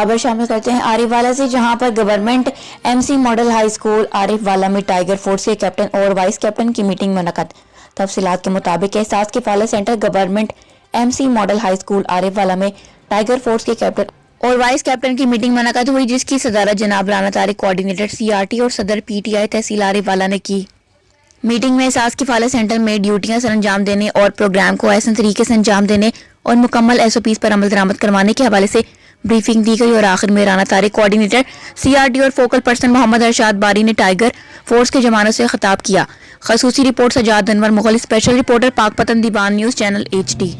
खबर शामिल करते हैं आरिफ वाला से, जहां पर government MC model high school Arifwala में टाइगर फोर्स के कैप्टन और वाइस कैप्टन की मीटिंग मुनक्कद। तफसीलात के मुताबिक Ehsaas Kifalat centre government MC model high school Arifwala में टाइगर फोर्स के कैप्टन और वाइस कैप्टन की मीटिंग मुनक्कद हुई, जिसकी सदारत जनाब राना तारिक कोऑर्डिनेटर सीआरटी और सदर पीटीआई तहसील आरिफ वाला ने की। मीटिंग में एहसास किफालत सेंटर में ड्यूटियां सर अंजाम देने और प्रोग्राम को ऐसे तरीके से अंजाम देने और मुकम्मल एसओपीज पर अमल दरामद करवाने के हवाले से ब्रीफिंग दी गई और आखिर में राना तारिक कोऑर्डिनेटर सीआरटी और फोकल पर्सन मोहम्मद अरशाद बारी ने टाइगर फोर्स के जवानों से खिताब किया। खसूसी report Sajjad Anwar Mughal, special reporter Pakpattan Dewan news channel HD।